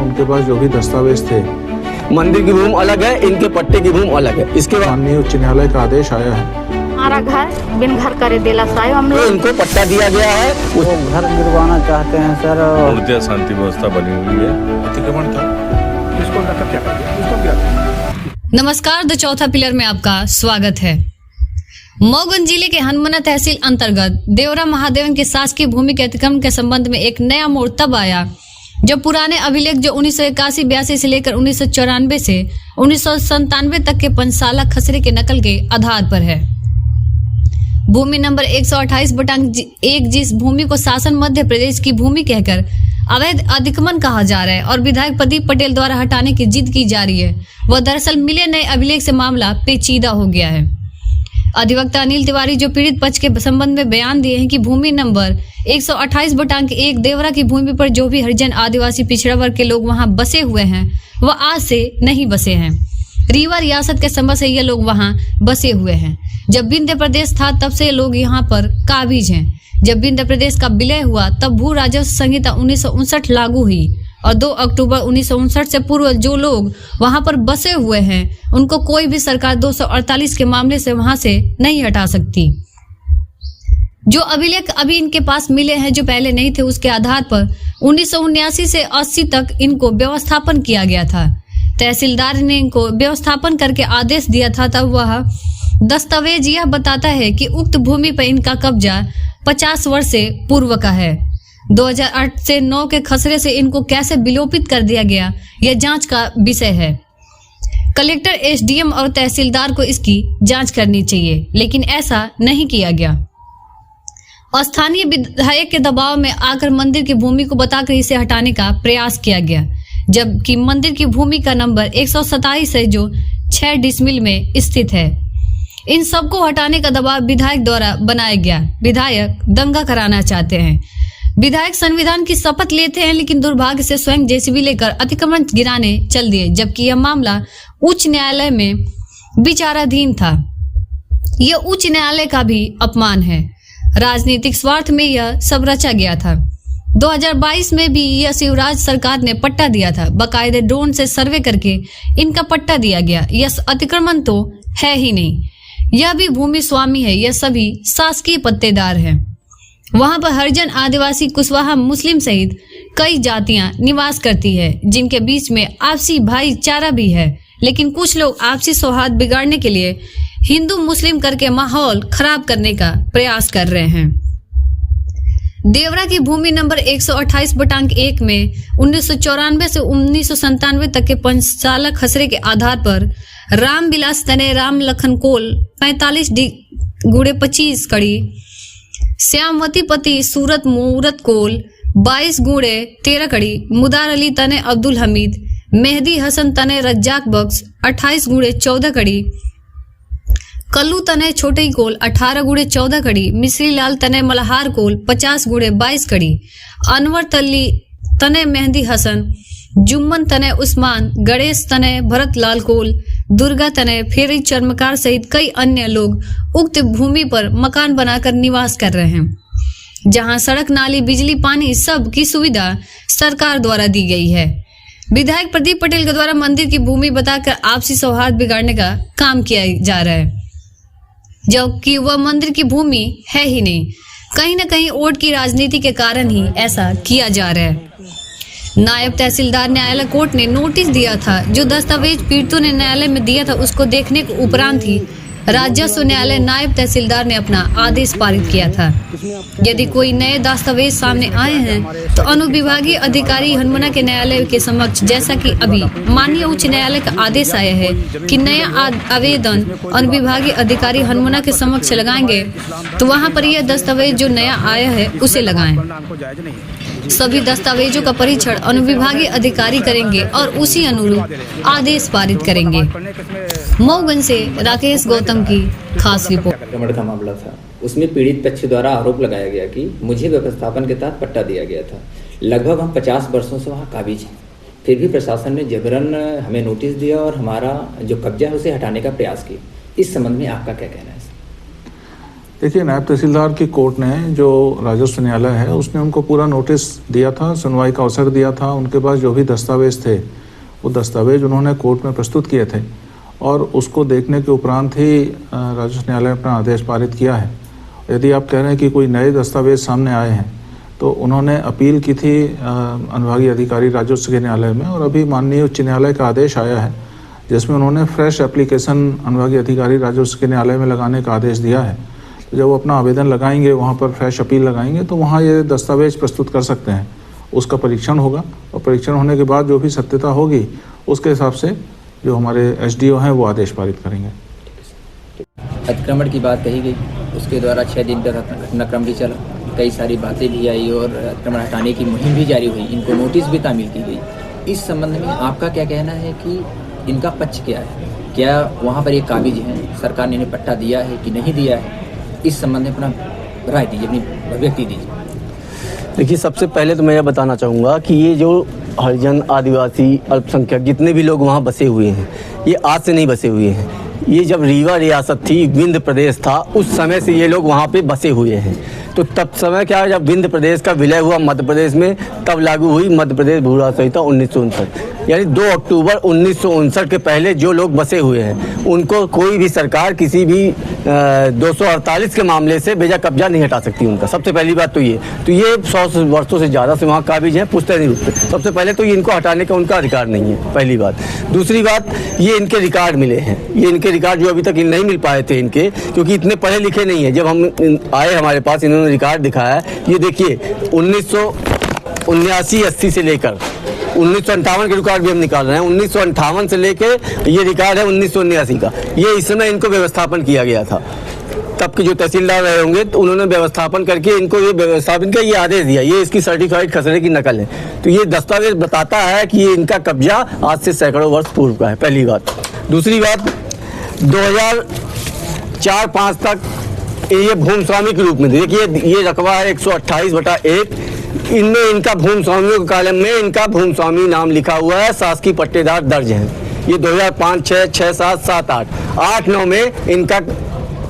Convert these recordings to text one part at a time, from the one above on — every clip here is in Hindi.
उनके पास जो भी दस्तावेज थे, मंदिर की भूमि अलग है, इनके पट्टे की भूमि अलग है। इसके बाद माननीय उच्च न्यायालय का आदेश आया है। हमारा घर बिन घर करे दिला साहब हम लोग इनको पट्टा दिया गया है। वो घर गिरवाना चाहते हैं सर। मूर्तियाँ शांति व्यवस्था बनी हुई है। अतिक्रमण था, इसको अंदर क्या कर दिया, इसको क्या। नमस्कार, द चौथा पिलर में आपका स्वागत है। मऊगंज जिले के हनुमाना तहसील अंतर्गत देवरा महादेवन के शासकीय भूमि के अतिक्रमण के संबंध में एक नया मोड़ तब आया जब पुराने अभिलेख जो 1981-82 से लेकर 1994 से 1997 तक के पंचसाला खसरे के नकल के आधार पर है। भूमि नंबर 128/1 जिस भूमि को शासन मध्य प्रदेश की भूमि कहकर अवैध अतिक्रमण कहा जा रहा है और विधायक प्रदीप पटेल द्वारा हटाने की जिद की जा रही है, वह दरअसल मिले नए अभिलेख से मामला पेचीदा हो गया है। अधिवक्ता अनिल तिवारी जो पीड़ित पक्ष के संबंध में बयान दिए हैं कि भूमि नंबर 128/1 देवरा की भूमि पर जो भी हरिजन आदिवासी पिछड़ा वर्ग के लोग वहां बसे हुए हैं वह आज से नहीं बसे हैं। रीवा रियासत के समय से ये लोग वहां बसे हुए हैं। जब विंध्य प्रदेश था तब से ये लोग यहाँ पर काबिज हैं। जब विंध्य प्रदेश का विलय हुआ तब भू राजस्व संहिता 1959 लागू हुई और 2 अक्टूबर 1959 से पूर्व जो लोग वहां पर बसे हुए हैं उनको कोई भी सरकार 248 के मामले से वहां से नहीं हटा सकती। जो अभिलेख अभी इनके पास मिले हैं जो पहले नहीं थे, उसके आधार पर 1979 से 80 तक इनको व्यवस्थापन किया गया था। तहसीलदार ने इनको व्यवस्थापन करके आदेश दिया था। तब वह दस्तावेज यह बताता है कि उक्त भूमि पर इनका कब्जा 50 वर्ष से पूर्व का है। 2008 से 9 के खसरे से इनको कैसे विलोपित कर दिया गया, यह जांच का विषय है। कलेक्टर, एसडीएम और तहसीलदार को इसकी जांच करनी चाहिए, लेकिन ऐसा नहीं किया गया। स्थानीय विधायक के दबाव में आकर मंदिर की भूमि को बताकर इसे हटाने का प्रयास किया गया, जबकि मंदिर की भूमि का नंबर 127 है जो 6 डिसमिल में स्थित है। इन सबको हटाने का दबाव विधायक द्वारा बनाया गया। विधायक दंगा कराना चाहते हैं। विधायक संविधान की शपथ लेते हैं, लेकिन दुर्भाग्य से स्वयं जेसीबी लेकर अतिक्रमण गिराने चल दिए, जबकि यह मामला उच्च न्यायालय में विचाराधीन था। यह उच्च न्यायालय का भी अपमान है। राजनीतिक स्वार्थ में यह सब रचा गया था। 2022 में भी यह शिवराज सरकार ने पट्टा दिया था। बाकायदे ड्रोन से सर्वे करके इनका पट्टा दिया गया। यह अतिक्रमण तो है ही नहीं, यह भी भूमि स्वामी है। यह सभी शासकीय पट्टेदार हैं। वहां पर हरिजन, आदिवासी, कुशवाहा, मुस्लिम सहित कई जातियां निवास करती है, जिनके बीच में आपसी भाईचारा भी है। लेकिन कुछ लोग आपसी सौहार्द बिगाड़ने के लिए हिंदू मुस्लिम करके माहौल खराब करने का प्रयास कर रहे हैं। देवरा की भूमि नंबर 128/1 में 1994 से 1997 तक के पंचसाला खसरे के आधार पर रामविलास तने राम लखन कोल 45x25 कड़ी, श्यामवती पति सूरत मूरत कोल 22x13 कड़ी, मुदार अली तने अब्दुल हमीद, मेहदी हसन तने रज्जाक बख्श 28x14 कड़ी, कल्लू तने छोटे कोल 18x14 कड़ी, मिश्री लाल तने मल्हार कोल 50x22 कड़ी, अनवर तली तने मेहदी हसन, जुम्मन तने उस्मान, गणेश तने भरत लाल कोल, दुर्गा तने फेरी चर्मकार सहित कई अन्य लोग उक्त भूमि पर मकान बनाकर निवास कर रहे हैं, जहां सड़क, नाली, बिजली, पानी सब की सुविधा सरकार द्वारा दी गई है। विधायक प्रदीप पटेल के द्वारा मंदिर की भूमि बताकर आपसी सौहार्द बिगाड़ने का काम किया जा रहा है, जबकि वह मंदिर की भूमि है ही नहीं। कहीं न कहीं वोट की राजनीति के कारण ही ऐसा किया जा रहा है। नायब तहसीलदार न्यायालय कोर्ट ने नोटिस दिया था। जो दस्तावेज पीड़ितों ने न्यायालय में दिया था उसको देखने के उपरांत ही राजस्व न्यायालय नायब तहसीलदार ने अपना आदेश पारित किया था। यदि कोई नए दस्तावेज सामने आए हैं तो अनुविभागीय अधिकारी हनुमाना के न्यायालय के समक्ष, जैसा कि अभी माननीय उच्च न्यायालय का आदेश आया है कि नया आवेदन अनुविभागीय अधिकारी हनुमाना के समक्ष लगाएंगे, तो वहां पर यह दस्तावेज जो नया आया है उसे लगाएं। सभी दस्तावेजों का परीक्षण अनुविभागीय अधिकारी करेंगे और उसी अनुरूप आदेश पारित करेंगे। मऊगंज से राकेश गौतम की खास रिपोर्ट। अतिक्रमण का मामला था, उसमें पीड़ित पक्ष द्वारा आरोप लगाया गया कि मुझे व्यवस्थापन के तहत पट्टा दिया गया था। लगभग हम 50 वर्षों से वहाँ काबिज हैं, फिर भी प्रशासन ने जबरन हमें नोटिस दिया और हमारा जो कब्जा है उसे हटाने का प्रयास किया। इस संबंध में आपका क्या कहना है? देखिए, नायब तहसीलदार की कोर्ट ने, जो राजस्व न्यायालय है, उसने उनको पूरा नोटिस दिया था, सुनवाई का अवसर दिया था। उनके पास जो भी दस्तावेज थे वो दस्तावेज उन्होंने कोर्ट में प्रस्तुत किए थे और उसको देखने के उपरांत ही राजस्व न्यायालय ने अपना आदेश पारित किया है। यदि आप कह रहे हैं कि कोई नए दस्तावेज सामने आए हैं, तो उन्होंने अपील की थी अनुभागीय अधिकारी राजस्व के न्यायालय में, और अभी माननीय उच्च न्यायालय का आदेश आया है जिसमें उन्होंने फ्रेश एप्लीकेशन अनुभागीय अधिकारी राजस्व के न्यायालय में लगाने का आदेश दिया है। तो जब वो अपना आवेदन लगाएंगे, वहाँ पर फ्रेश अपील लगाएंगे, तो वहाँ ये दस्तावेज प्रस्तुत कर सकते हैं। उसका परीक्षण होगा और परीक्षण होने के बाद जो भी सत्यता होगी उसके हिसाब से जो हमारे एसडीओ हैं वो आदेश पारित करेंगे। अतिक्रमण की बात कही गई, उसके द्वारा 6 दिन तक घटनाक्रम भी चला, कई सारी बातें भी आई और अतिक्रमण हटाने की मुहिम भी जारी हुई, इनको नोटिस भी तामील की गई। इस संबंध में आपका क्या कहना है कि इनका पक्ष क्या है? क्या वहाँ पर ये काबिज हैं, सरकार ने इन्हें पट्टा दिया है कि नहीं दिया है? इस संबंध में अपना राय दीजिए, अपनी अभिव्यक्ति दीजिए। देखिए, सबसे पहले तो मैं यह बताना चाहूँगा कि ये जो हरिजन, आदिवासी, अल्पसंख्यक जितने भी लोग वहाँ बसे हुए हैं, ये आज से नहीं बसे हुए हैं। ये जब रीवा रियासत थी, विंध्य प्रदेश था, उस समय से ये लोग वहाँ पे बसे हुए हैं। तो तब समय क्या है, जब विंध्य प्रदेश का विलय हुआ मध्य प्रदेश में, तब लागू हुई मध्य प्रदेश भू राजस्व संहिता 1959। यानी 2 अक्टूबर 1959 के पहले जो लोग बसे हुए हैं उनको कोई भी सरकार किसी भी 248 के मामले से बेजा कब्जा नहीं हटा सकती उनका। सबसे पहली बात तो ये 100 वर्षों से ज़्यादा से वहाँ काबिज हैं पुश्तैनी रूप से। सबसे पहले तो ये इनको हटाने का उनका अधिकार नहीं है, पहली बात। दूसरी बात, ये इनके रिकॉर्ड मिले हैं, ये इनके रिकॉर्ड जो अभी तक नहीं मिल पाए थे इनके, क्योंकि इतने पढ़े लिखे नहीं है। जब हम आए हमारे पास, इन्होंने रिकॉर्ड दिखाया, ये देखिए 1979-80 से लेकर 1958 के रिकॉर्ड भी हम निकाल रहे हैं। 1958 से लेके ये रिकॉर्ड है 1979 का। ये इस समय इनको व्यवस्थापन किया गया था, तब के जो तहसीलदार रहे होंगे तो उन्होंने व्यवस्थापन करके इनको ये व्यवस्थापन का ये आदेश दिया। ये इसकी सर्टिफाइड खसरे की नकल है। तो ये दस्तावेज बताता है कि ये इनका कब्जा आज से सैकड़ों वर्ष पूर्व का है, पहली बात। दूसरी बात, 2004-5 तक ये भूमि स्वामी के रूप में, देखिए ये रकबा है 128/1, इनमें इनका भूमि स्वामियों के कॉलम में इनका भूमि स्वामी नाम लिखा हुआ है, शासकीय पट्टेदार दर्ज हैं। ये 2005, 6, 6, 7, 7, 8, 8, 9 में इनका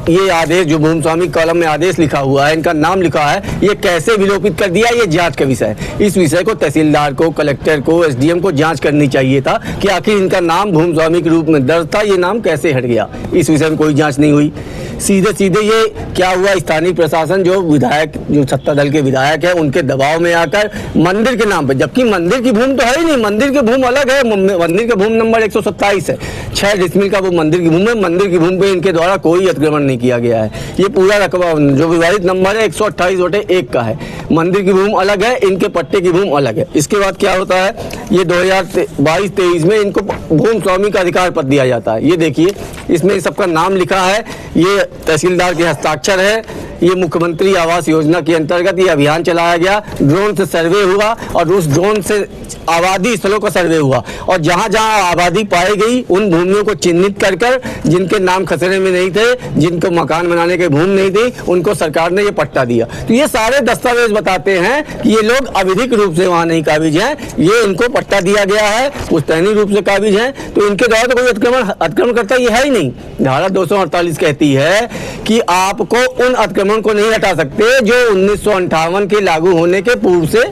ये आदेश, जो भूमि स्वामी कॉलम में आदेश लिखा हुआ है, इनका नाम लिखा है, ये कैसे विलोपित कर दिया, ये जांच का विषय है। इस विषय को तहसीलदार को, कलेक्टर को, एसडीएम को जांच करनी चाहिए था कि आखिर इनका नाम भूमि स्वामी के रूप में दर्ज था, ये नाम कैसे हट गया। इस विषय में कोई जांच नहीं हुई। सीधे ये क्या हुआ, स्थानीय प्रशासन, जो विधायक, जो सत्ता दल के विधायक है, उनके दबाव में आकर मंदिर के नाम पर, जबकि मंदिर की भूमि तो है ही नहीं, मंदिर की भूमि अलग है, मंदिर का भूमि नंबर 127 है, 6 डिसमिल का वो मंदिर की भूमि है। मंदिर की भूमि पे इनके द्वारा कोई अतिक्रमण नहीं किया गया है। ये पूरा रकबा जो विवादित नंबर है 128/1 का है। मंदिर की भूमि अलग है, इनके पट्टे की भूमि अलग है। इसके बाद क्या होता है, ये 2022-23 में इनको भूमि स्वामी का अधिकार पत्र दिया जाता है। ये देखिए, इसमें सबका नाम लिखा है, ये तहसीलदार के हस्ताक्षर है। ये मुख्यमंत्री आवास योजना के अंतर्गत ये अभियान चलाया गया, ड्रोन से सर्वे हुआ और उस ड्रोन से आबादी स्थलों का सर्वे हुआ, और जहां जहां आबादी पाई गई उन भूमियों को चिन्हित कर कर, जिनके नाम खसरे में नहीं थे, जिनको मकान बनाने के भूमि नहीं थी, उनको सरकार ने ये पट्टा दिया। तो ये सारे दस्तावेज बताते हैं कि ये लोग अविधिक रूप से वहां नहीं काबिज हैं, ये इनको पट्टा दिया गया है, पुश्तैनी रूप से काबिज हैं। तो इनके द्वारा तो कोई अतिक्रमण करता ये है ही नहीं। धारा 248 कहती है कि आपको उन अतिक्रमण को नहीं हटा सकते जो 1958 के लागू होने के पूर्व से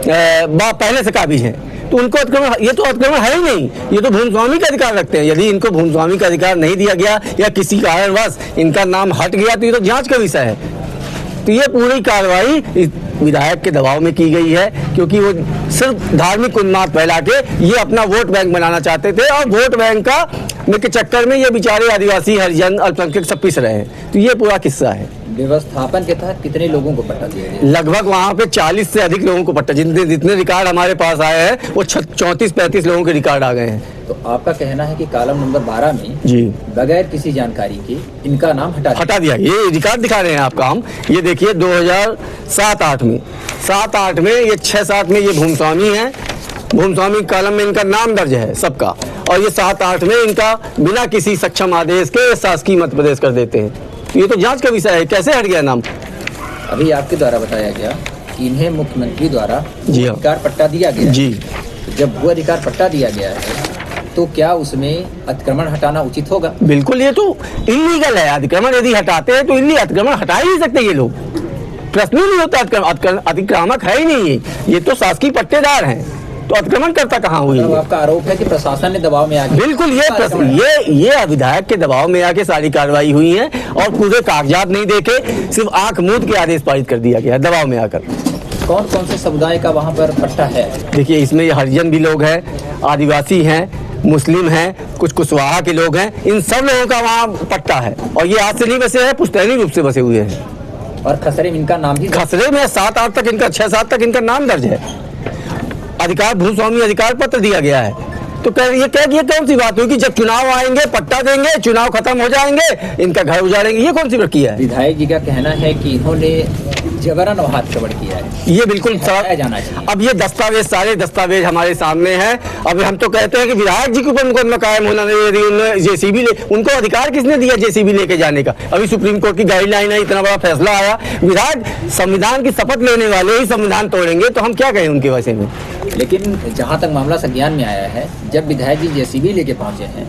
पहले से काबिज हैं। तो उनको अतिक्रमण, ये तो अतिक्रमण है ही नहीं, ये तो भूमि स्वामी का अधिकार रखते हैं। यदि इनको भूमि स्वामी का अधिकार नहीं दिया गया या किसी कारणवश इनका नाम हट गया तो ये तो जांच का विषय है। तो ये पूरी कार्रवाई विधायक के दबाव में की गई है, क्योंकि वो सिर्फ धार्मिक उन्माद फैला के ये अपना वोट बैंक बनाना चाहते थे, और वोट बैंक का के चक्कर में ये बेचारे आदिवासी, हरिजन, अल्पसंख्यक सब पिस रहे हैं। तो ये पूरा किस्सा है। व्यवस्थापन के तहत कितने लोगों को पट्टा दिया गया? लगभग वहाँ पे 40 से अधिक लोगों को पट्टा, जितने रिकॉर्ड हमारे पास आए हैं वो 34-35 लोगों के रिकॉर्ड आ गए हैं। तो आपका कहना है कि कॉलम नंबर 12 में जी बगैर किसी जानकारी के इनका नाम हटा दिया। ये रिकॉर्ड दिखा रहे हैं आपका हम, ये देखिए 2007-8 में 7-8 में ये 6-7 में ये भूमि स्वामी है, भूमि स्वामी कॉलम में इनका नाम दर्ज है सबका, और ये 7-8 में इनका बिना किसी सक्षम आदेश के शासकीय मध्य प्रदेश कर देते हैं। ये तो जांच का विषय है, कैसे हट गया नाम। अभी आपके द्वारा बताया गया कि इन्हें मुख्यमंत्री द्वारा जी हाँ अधिकार पट्टा दिया गया जी। जब वो अधिकार पट्टा दिया गया है तो क्या उसमें अतिक्रमण हटाना उचित होगा? बिल्कुल, ये तो इलीगल है। अतिक्रमण यदि हटाते हैं तो इल्ली अतिक्रमण हटा ही नहीं सकते ये लोग, प्रश्न ही नहीं होता। अतिक्रामक है ही नहीं, ये तो शासकीय पट्टेदार हैं, तो अतिक्रमण करता कहाँ हुई? तो आपका आरोप है कि प्रशासन ने दबाव में आके बिल्कुल, ये विधायक के दबाव में आके सारी कार्रवाई हुई है और पूरे कागजात नहीं देखे, सिर्फ आंख मूंद के आदेश पारित कर दिया गया दबाव में आकर। कौन कौन से समुदाय का वहाँ पर पट्टा है? देखिए, इसमें हरिजन भी लोग हैं, आदिवासी हैं, मुस्लिम हैं, कुछ कुशवाहा के लोग हैं, इन सब लोगों का वहाँ पट्टा है और ये आज से नहीं बसे हैं, पुश्तैनी रूप से बसे हुए हैं। और खसरे में इनका नाम भी, खसरे में 7-8 तक इनका 6-7 तक इनका नाम दर्ज है। अधिकार भूस्वामी अधिकार पत्र दिया गया है। तो ये कौन सी बात हुई कि जब चुनाव आएंगे पट्टा देंगे, चुनाव खत्म हो जाएंगे, इनका घर उजाड़ेंगे? ये कौन सी प्रक्रिया है? विधायक जी का कहना है कि इन्होंने जबरन और हाथ किया है। ये बिल्कुल जाना चाहिए। अब ये दस्तावेज, सारे दस्तावेज हमारे सामने हैं। अब हम तो कहते हैं कि विधायक जी के ऊपर मुकदमा कायम होना नहीं, जेसीबी उनको अधिकार किसने दिया जेसीबी लेके जाने का? अभी सुप्रीम कोर्ट की गाइडलाइन है, इतना बड़ा फैसला आया, विधायक संविधान की शपथ लेने वाले ही संविधान तोड़ेंगे, तो हम क्या कहें उनके वजह में? लेकिन जहाँ तक मामला संज्ञान में आया है, जब विधायक जी जेसीबी लेके पहुंचे हैं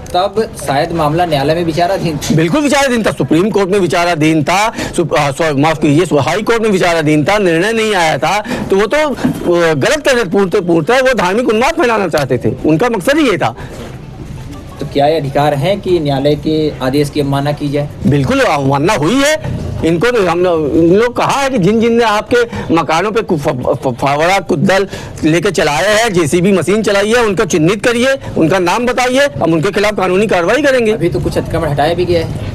तब शायद मामला न्यायालय में विचाराधीन था। बिल्कुल विचाराधीन था, सुप्रीम कोर्ट में विचाराधीन था, माफ कीजिए हाई कोर्ट में विचाराधीन था, निर्णय नहीं आया था। तो वो तो गलत पूर्णतः वो धार्मिक उन्माद फैलाना चाहते थे, उनका मकसद ही ये था। तो क्या ये अधिकार है कि न्यायालय के आदेश की अवमानना की जाए? बिल्कुल अवमानना हुई है। इनको इन लोग कहा है कि जिन ने आपके मकानों पे फावड़ा कुद्दल लेके चलाए हैं, जेसीबी मशीन चलाई है, उनको चिन्हित करिए, उनका नाम बताइए, हम उनके खिलाफ कानूनी कार्रवाई करेंगे। अभी तो कुछ अतिक्रमण हटाया भी गया है।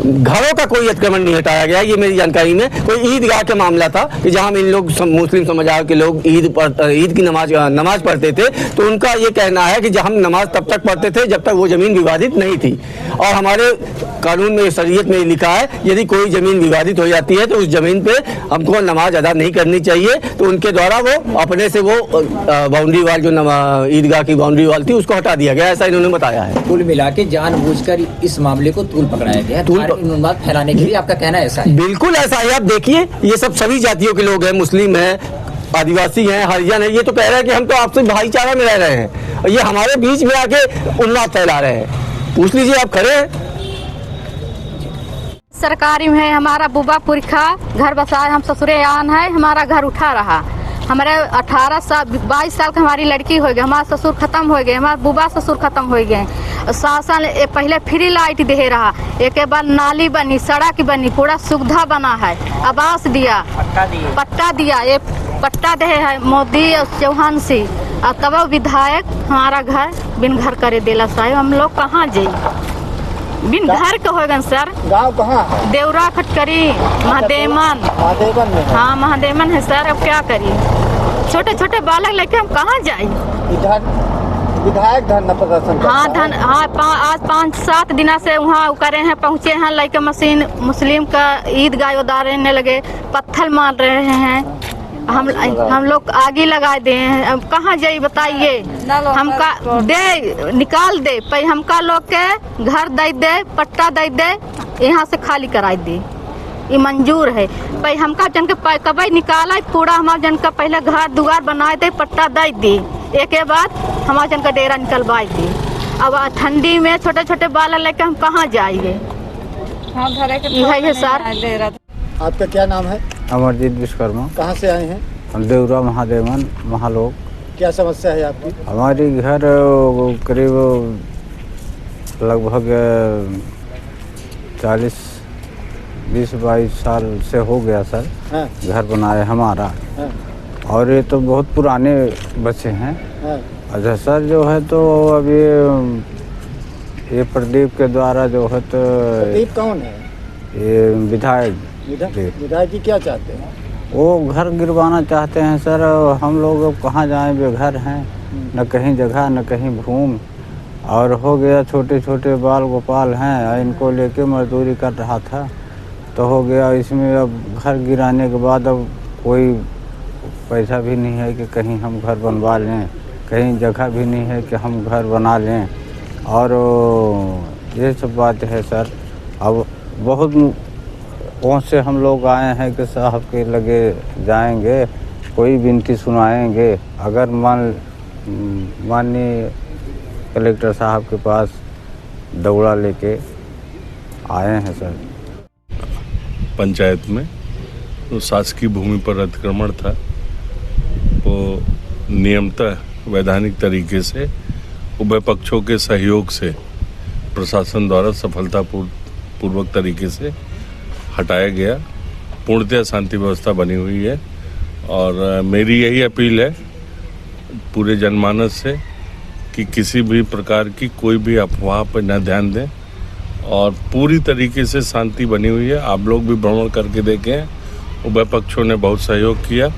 घरों का कोई अतिक्रमण नहीं हटाया गया। ये मेरी जानकारी में कोई ईदगाह का मामला था कि जहां इन लोग मुस्लिम समुदाय के लोग ईद की नमाज पढ़ते थे, तो उनका ये कहना है कि जब हम नमाज तब तक पढ़ते थे जब तक वो जमीन विवादित नहीं थी। और हमारे कानून में, शरीयत में लिखा है, यदि कोई जमीन विवादित हो जाती है तो उस जमीन पे हमको नमाज अदा नहीं करनी चाहिए। तो उनके द्वारा वो अपने से वो बाउंड्री वाल, जो ईदगाह की बाउंड्री वाल थी, उसको हटा दिया गया, ऐसा इन्होंने बताया है। कुल मिला के जानबूझकर इस मामले को तूल पकड़ाया गया, उन्माद फैलाने के लिए। आपका कहना ऐसा है? बिल्कुल ऐसा है। आप देखिए, ये सब सभी जातियों के लोग हैं, मुस्लिम हैं, आदिवासी हैं, हरिजन है। ये तो कह रहे हैं कि हम तो आपसे भाईचारा में रह रहे हैं, और ये हमारे बीच में आके उन्माद फैला रहे हैं। पूछ लीजिए, आप खड़े हैं। सरकारी में है, हमारा बुबा पुरखा घर बसाए, हम ससुरे आन है, हमारा घर उठा रहा। हमारे 18 साल 22 साल की हमारी लड़की हो गई, हमारे ससुर खत्म हो गए, हमारे बुबा ससुर खत्म हो गए। शासन पहले फ्री लाइट दे रहा, एक बाद नाली बनी, सड़क बनी, पूरा सुविधा बना है, आवास दिया, पट्टा दिया, ये पट्टा दे है मोदी और चौहान से। और तब विधायक हमारा घर बिन घर करे देला साहब, हम लोग कहाँ जाए? बिन घर के होगन सर। गांव कहाँ है? देवरा खटकरी, महादेवन। महादेवन में? हाँ, महादेवन है सर। अब क्या करिए, छोटे छोटे बालक लेके हम कहाँ जाए? विधायक धरना प्रदर्शन? हाँ आज 5-7 दिन से वहाँ करे हैं, पहुँचे हैं, लेके मशीन मुस्लिम का ईदगाह उतारने लगे, पत्थर मार रहे हैं। हम लोग आगे लगा दे हैं, अब कहाँ जाए बताइए? हमका दे, निकाल दे, पर हमका लोग के घर दे, पट्टा दे, यहाँ से खाली कराई दे, ये मंजूर है। पर हमका जन के कभी निकाला पूरा, हमारा जन का पहले घर दुआर बनाए दे, पट्टा दे, एक बाद हमारा जन का डेरा निकलवाए दे। अब ठंडी में छोटे छोटे बाल लेके हम कहाँ जाएंगे? यही है सर। आपका क्या नाम है? अमरजीत विश्वकर्मा। कहाँ से आए हैं? हम देवरा महादेवन महालोक। क्या समस्या है आपकी? हमारी घर करीब लगभग 20-22 साल से हो गया सर। हाँ। घर बनाए हमारा। हाँ। और ये तो बहुत पुराने बच्चे हैं। हाँ। अच्छा सर, जो है तो अब ये प्रदीप के द्वारा जो है तो। प्रदीप कौन है? ये विधायक जी क्या चाहते हैं? वो घर गिरवाना चाहते हैं सर। हम लोग अब कहाँ जाएं, बेघर हैं, न कहीं जगह न कहीं भूमि, और हो गया छोटे छोटे बाल गोपाल हैं, इनको लेके मजदूरी कर रहा था, तो हो गया इसमें। अब घर गिराने के बाद अब कोई पैसा भी नहीं है कि कहीं हम घर बनवा लें, कहीं जगह भी नहीं है कि हम घर बना लें, और ये सब बात है सर। अब बहुत पहुँच से हम लोग आए हैं कि साहब के लगे जाएंगे, कोई विनती सुनाएंगे। अगर माननीय कलेक्टर साहब के पास दौड़ा लेके आए हैं सर। पंचायत में तो शासकीय भूमि पर अतिक्रमण था, वो नियमतः वैधानिक तरीके से उभय पक्षों के सहयोग से प्रशासन द्वारा सफलतापूर्वक तरीके से हटाया गया। पूर्णतः शांति व्यवस्था बनी हुई है और मेरी यही अपील है पूरे जनमानस से कि किसी भी प्रकार की कोई भी अफवाह पर न ध्यान दें और पूरी तरीके से शांति बनी हुई है। आप लोग भी भ्रमण करके देखें, उभय पक्षों ने बहुत सहयोग किया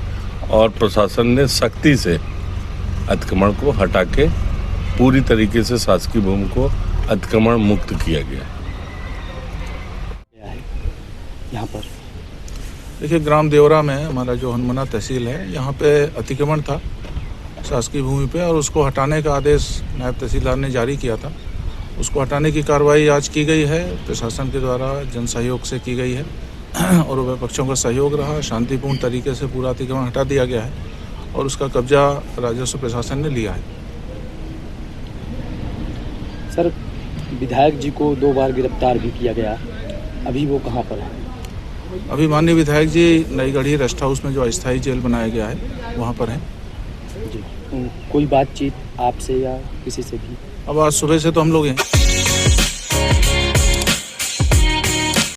और प्रशासन ने सख्ती से अतिक्रमण को हटा के पूरी तरीके से शासकीय भूमि को अतिक्रमण मुक्त किया गया। यहाँ पर देखिए, ग्राम देवरा में हमारा जो हनुमाना तहसील है, यहाँ पे अतिक्रमण था शासकीय भूमि पे और उसको हटाने का आदेश नायब तहसीलदार ने जारी किया था। उसको हटाने की कार्रवाई आज की गई है, प्रशासन के द्वारा जन सहयोग से की गई है और उभय पक्षों का सहयोग रहा। शांतिपूर्ण तरीके से पूरा अतिक्रमण हटा दिया गया है और उसका कब्जा राजस्व प्रशासन ने लिया है। सर, विधायक जी को 2 बार गिरफ्तार भी किया गया, अभी वो कहाँ पर है? अभी माननीय विधायक जी नई गढ़ी रेस्ट हाउस में जो अस्थायी जेल बनाया गया है वहाँ पर हैं। जी, कोई बातचीत आपसे या किसी से भी? अब आज सुबह से तो हम लोग हैं।